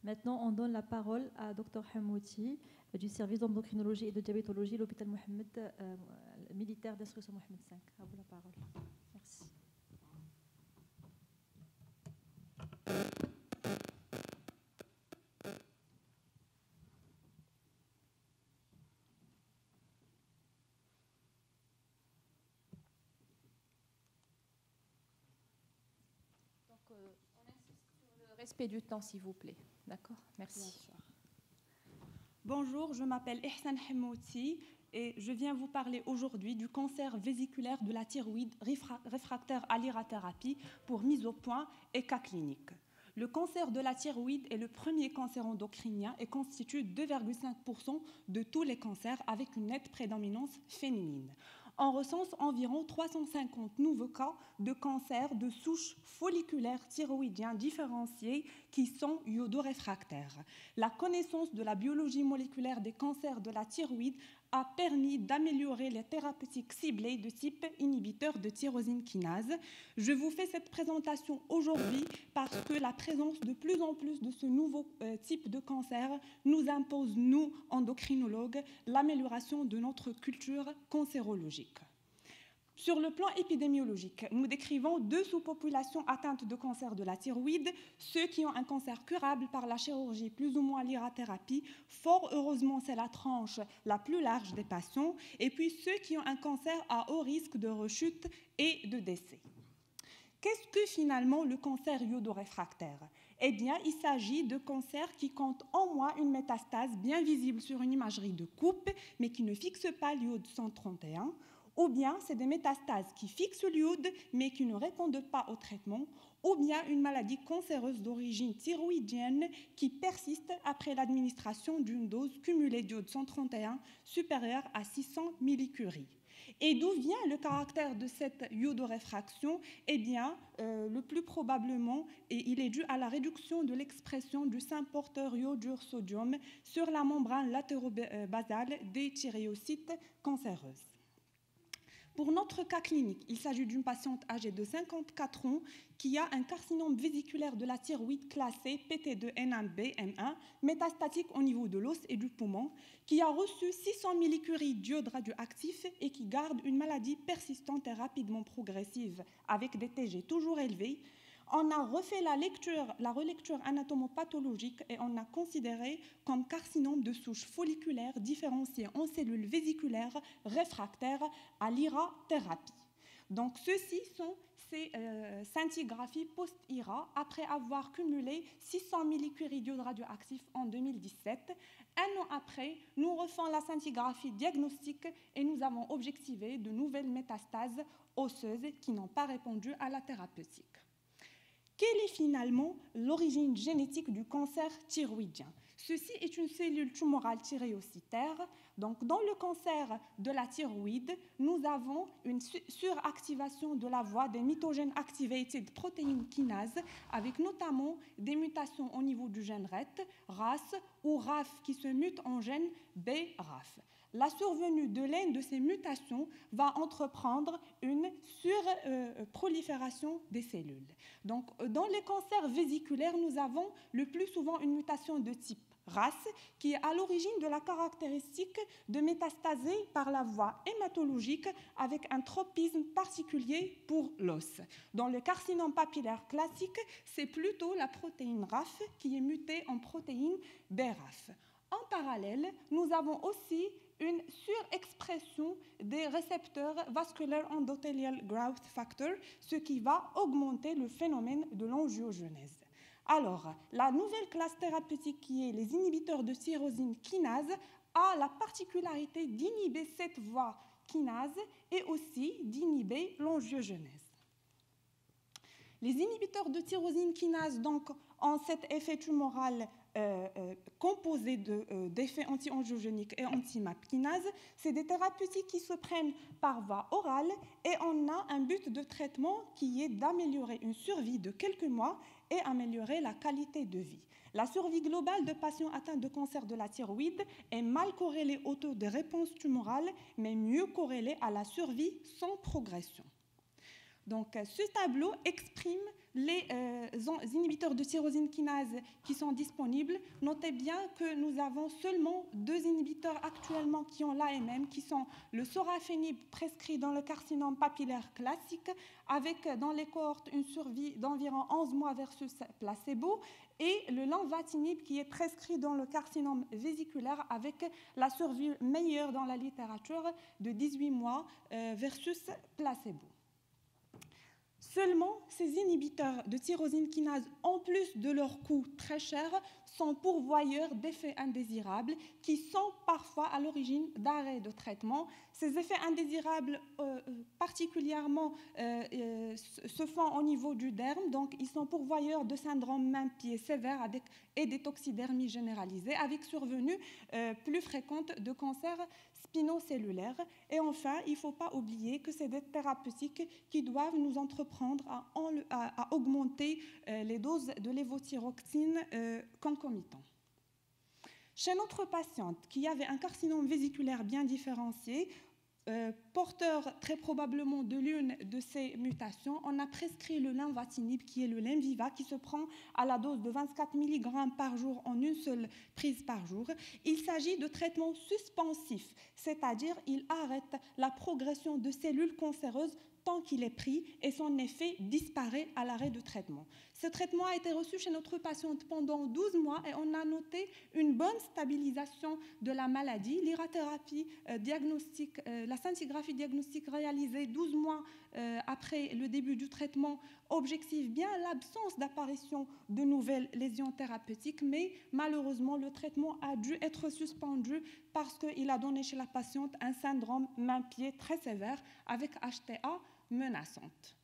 Maintenant, on donne la parole à Dr Hamouti du service d'endocrinologie et de diabétologie, l'hôpital Mohamed militaire d'instruction Mohamed V. À vous la parole. Merci. Donc, on insiste sur le respect du temps, s'il vous plaît. D'accord? Merci. Bonjour, je m'appelle Ihsan Hamouti et je viens vous parler aujourd'hui du cancer vésiculaire de la thyroïde réfractaire à l'irathérapie pour mise au point et cas clinique. Le cancer de la thyroïde est le premier cancer endocrinien et constitue 2,5% de tous les cancers avec une nette prédominance féminine. On recense environ 350 nouveaux cas de cancer de souche folliculaire thyroïdien différenciés qui sont iodoréfractaires. La connaissance de la biologie moléculaire des cancers de la thyroïde a permis d'améliorer les thérapeutiques ciblées de type inhibiteur de tyrosine kinase. Je vous fais cette présentation aujourd'hui parce que la présence de plus en plus de ce nouveau type de cancer nous impose, nous, endocrinologues, l'amélioration de notre culture cancérologique. Sur le plan épidémiologique, nous décrivons deux sous-populations atteintes de cancer de la thyroïde, ceux qui ont un cancer curable par la chirurgie plus ou moins l'irathérapie, fort heureusement c'est la tranche la plus large des patients, et puis ceux qui ont un cancer à haut risque de rechute et de décès. Qu'est-ce que finalement le cancer iodoréfractaire? Eh bien, il s'agit de cancers qui comptent en moins une métastase bien visible sur une imagerie de coupe, mais qui ne fixe pas l'iode 131, ou bien c'est des métastases qui fixent l'iode mais qui ne répondent pas au traitement, ou bien une maladie cancéreuse d'origine thyroïdienne qui persiste après l'administration d'une dose cumulée d'iode 131 supérieure à 600 millicuries. Et d'où vient le caractère de cette iodoréfraction? Eh bien, le plus probablement, il est dû à la réduction de l'expression du symporteur iodure sodium sur la membrane latérobasale des thyréocytes cancéreuses. Pour notre cas clinique, il s'agit d'une patiente âgée de 54 ans qui a un carcinome vésiculaire de la thyroïde classé PT2-N1B, M1, métastatique au niveau de l'os et du poumon, qui a reçu 600 millicuries d'iode radioactif et qui garde une maladie persistante et rapidement progressive avec des TG toujours élevés. On a refait la relecture anatomopathologique et on a considéré comme carcinome de souche folliculaire différencié en cellules vésiculaires réfractaires à l'irathérapie. Donc, ceux-ci sont ces scintigraphies post-IRA après avoir cumulé 600 millicuries d'iode radioactif en 2017. Un an après, nous refons la scintigraphie diagnostique et nous avons objectivé de nouvelles métastases osseuses qui n'ont pas répondu à la thérapeutique. Quelle est finalement l'origine génétique du cancer thyroïdien? Ceci est une cellule tumorale thyréocytaire. Donc, dans le cancer de la thyroïde, nous avons une suractivation de la voie des mitogènes activated protein kinase, avec notamment des mutations au niveau du gène RET, RAS ou RAF qui se mute en gène BRAF. La survenue de l'une de ces mutations va entreprendre une surprolifération des cellules. Donc, dans les cancers vésiculaires, nous avons le plus souvent une mutation de type RAS qui est à l'origine de la caractéristique de métastaser par la voie hématologique avec un tropisme particulier pour l'os. Dans le carcinome papillaire classique, c'est plutôt la protéine RAF qui est mutée en protéine BRAF. En parallèle, nous avons aussi une surexpression des récepteurs vasculaire endothelial growth factor, ce qui va augmenter le phénomène de l'angiogenèse. Alors, la nouvelle classe thérapeutique qui est les inhibiteurs de tyrosine kinase a la particularité d'inhiber cette voie kinase et aussi d'inhiber l'angiogenèse. Les inhibiteurs de tyrosine kinase donc, ont cet effet tumoral composé d'effets anti-angiogéniques et anti-MAP kinase. C'est des thérapeutiques qui se prennent par voie orale et on a un but de traitement qui est d'améliorer une survie de quelques mois et améliorer la qualité de vie. La survie globale de patients atteints de cancer de la thyroïde est mal corrélée au taux de réponse tumorale, mais mieux corrélée à la survie sans progression. Donc, ce tableau exprime les inhibiteurs de tyrosine kinase qui sont disponibles, notez bien que nous avons seulement 2 inhibiteurs actuellement qui ont l'AMM, qui sont le sorafenib prescrit dans le carcinome papillaire classique, avec dans les cohortes une survie d'environ 11 mois versus placebo, et le lenvatinib qui est prescrit dans le carcinome vésiculaire avec la survie meilleure dans la littérature de 18 mois versus placebo. Seulement, ces inhibiteurs de tyrosine kinase, en plus de leur coût très cher, sont pourvoyeurs d'effets indésirables qui sont parfois à l'origine d'arrêts de traitement. Ces effets indésirables particulièrement se font au niveau du derme, donc ils sont pourvoyeurs de syndrome main-pied sévère et des toxidermies généralisées, avec survenue plus fréquente de cancers spinocellulaires. Et enfin, il ne faut pas oublier que c'est des thérapeutiques qui doivent nous entreprendre à augmenter les doses de lévothyroxine concomitant. Chez notre patiente qui avait un carcinome vésiculaire bien différencié, porteur très probablement de l'une de ces mutations, on a prescrit le lenvatinib, qui est le Lenviva, qui se prend à la dose de 24 mg par jour en une seule prise par jour. Il s'agit de traitements suspensifs, c'est-à-dire il arrête la progression de cellules cancéreuses tant qu'il est pris et son effet disparaît à l'arrêt de traitement. Ce traitement a été reçu chez notre patiente pendant 12 mois et on a noté une bonne stabilisation de la maladie. L'irathérapie diagnostique, la scintigraphie diagnostique réalisée 12 mois après le début du traitement objective bien l'absence d'apparition de nouvelles lésions thérapeutiques, mais malheureusement le traitement a dû être suspendu parce qu'il a donné chez la patiente un syndrome main-pied très sévère avec HTA menaçante.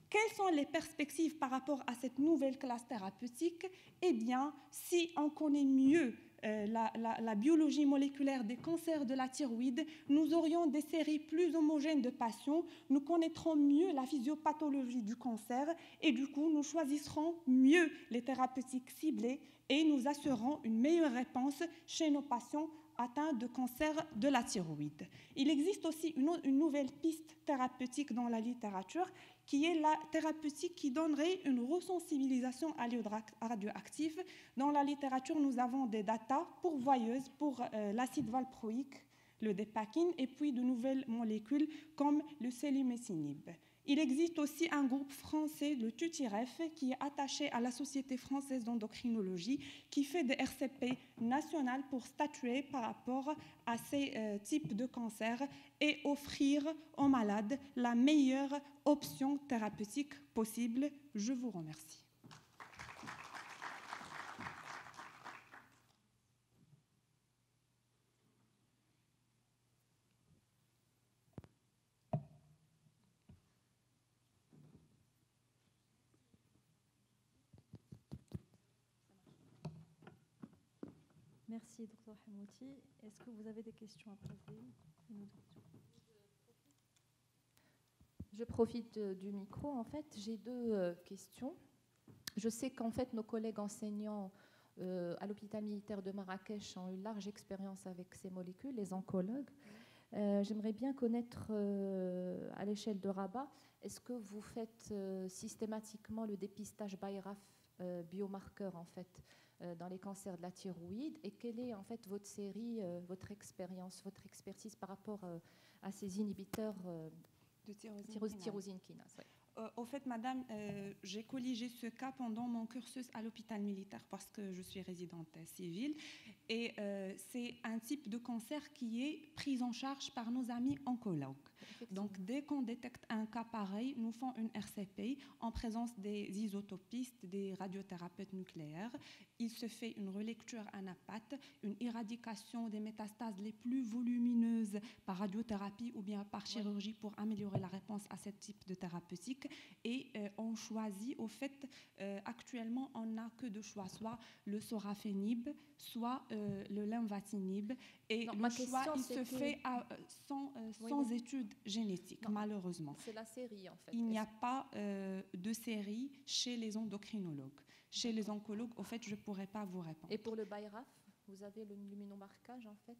Quelles sont les perspectives par rapport à cette nouvelle classe thérapeutique? Eh bien, si on connaît mieux la biologie moléculaire des cancers de la thyroïde, nous aurions des séries plus homogènes de patients, nous connaîtrons mieux la physiopathologie du cancer et du coup, nous choisirons mieux les thérapeutiques ciblées et nous assurerons une meilleure réponse chez nos patients atteints de cancer de la thyroïde. Il existe aussi une nouvelle piste thérapeutique dans la littérature qui est la thérapeutique qui donnerait une resensibilisation à l'iode radioactif. Dans la littérature, nous avons des datas pourvoyeuses pour l'acide valproïque, le dépakine, et puis de nouvelles molécules comme le selumetinib. Il existe aussi un groupe français, le TUTIREF, qui est attaché à la Société française d'endocrinologie, qui fait des RCP nationales pour statuer par rapport à ces types de cancers et offrir aux malades la meilleure option thérapeutique possible. Je vous remercie. Merci, Dr Hamouti. Est-ce que vous avez des questions à poser? Je profite du micro. En fait, j'ai deux questions. Je sais qu'en fait, nos collègues enseignants à l'hôpital militaire de Marrakech ont une large expérience avec ces molécules, les oncologues. J'aimerais bien connaître à l'échelle de Rabat, est-ce que vous faites systématiquement le dépistage BIRAF biomarqueur en fait dans les cancers de la thyroïde, et quelle est en fait votre série, votre expérience, votre expertise par rapport à ces inhibiteurs de tyrosine kinase? Ouais. Au fait, madame, j'ai colligé ce cas pendant mon cursus à l'hôpital militaire parce que je suis résidente civile et c'est un type de cancer qui est pris en charge par nos amis oncologues. Donc, dès qu'on détecte un cas pareil, nous faisons une RCP en présence des isotopistes, des radiothérapeutes nucléaires. Il se fait une relecture anapathe, une éradication des métastases les plus volumineuses par radiothérapie ou bien par chirurgie pour améliorer la réponse à ce type de thérapeutique. Et on choisit, au fait, actuellement, on n'a que deux choix, soit le sorafenib, soit le lenvatinib. Et non, le choix, il se fait sans études génétiques, non, malheureusement. C'est la série, en fait. Il n'y a pas de série chez les endocrinologues. Chez les oncologues, au fait, je ne pourrais pas vous répondre. Et pour le BIRAF? Vous avez le luminomarquage en fait?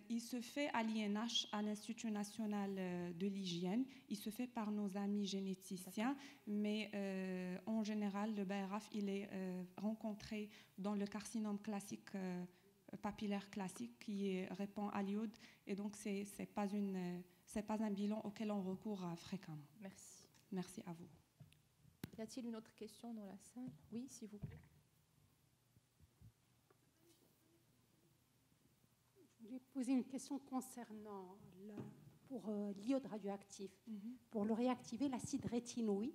Il se fait à l'INH, à l'Institut national de l'hygiène. Il se fait par nos amis généticiens, mais en général, le BRAF, il est rencontré dans le carcinome classique, papillaire classique, qui répond à l'iode, et donc c'est pas un bilan auquel on recourt fréquemment. Merci. Merci à vous. Y a-t-il une autre question dans la salle? Oui, s'il vous plaît. Je voulais poser une question concernant l'iode radioactif. Pour le réactiver, l'acide rétinoïde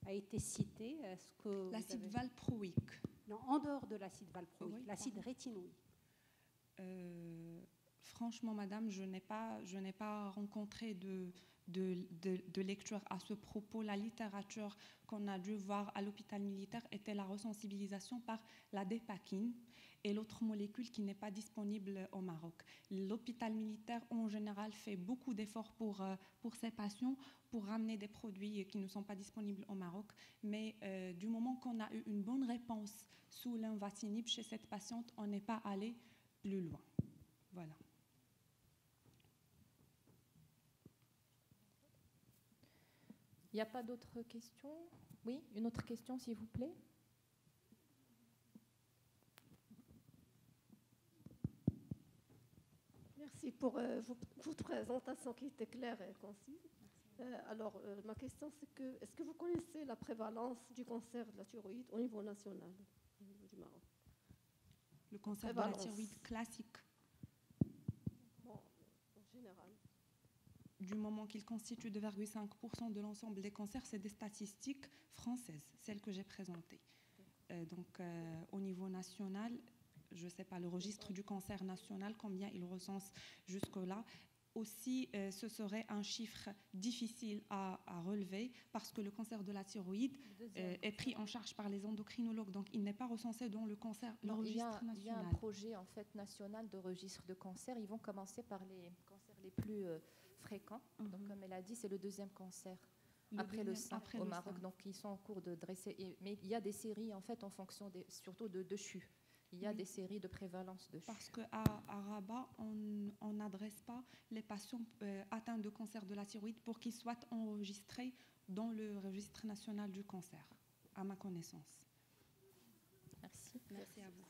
a été cité. Est-ce que l'acide valproïque? Non, en dehors de l'acide valproïque, Oui, l'acide rétinoïde. Franchement, madame, je n'ai pas rencontré de lecture à ce propos. La littérature qu'on a dû voir à l'hôpital militaire était la resensibilisation par la dépakine et l'autre molécule qui n'est pas disponible au Maroc. L'hôpital militaire, en général, fait beaucoup d'efforts pour ses patients, pour ramener des produits qui ne sont pas disponibles au Maroc. Mais du moment qu'on a eu une bonne réponse sous l'invacinib chez cette patiente, on n'est pas allé plus loin. Voilà. Il n'y a pas d'autres questions? Oui, une autre question, s'il vous plaît. Merci pour votre présentation qui était claire et concise. Ma question, c'est que est-ce que vous connaissez la prévalence du cancer de la thyroïde au niveau national au niveau du Maroc? Le cancer de la thyroïde classique. Bon, en général. Du moment qu'il constitue 2,5% de l'ensemble des cancers, c'est des statistiques françaises, celles que j'ai présentées. Au niveau national, je ne sais pas, le registre du cancer national, combien il recense jusque-là. Aussi, ce serait un chiffre difficile à relever parce que le cancer de la thyroïde est pris en charge par les endocrinologues, donc il n'est pas recensé dans le registre national. Il y a un projet en fait national de registre de cancer. Ils vont commencer par les cancers les plus fréquents. Donc, comme elle a dit, c'est le deuxième cancer après le sein au Maroc. Donc, ils sont en cours de dresser. Mais il y a des séries en fait en fonction surtout de CHU. Il y a des séries de prévalence de CHU. Parce qu'à Rabat, on n'adresse pas les patients atteints de cancer de la thyroïde pour qu'ils soient enregistrés dans le registre national du cancer, à ma connaissance. Merci. Merci à vous.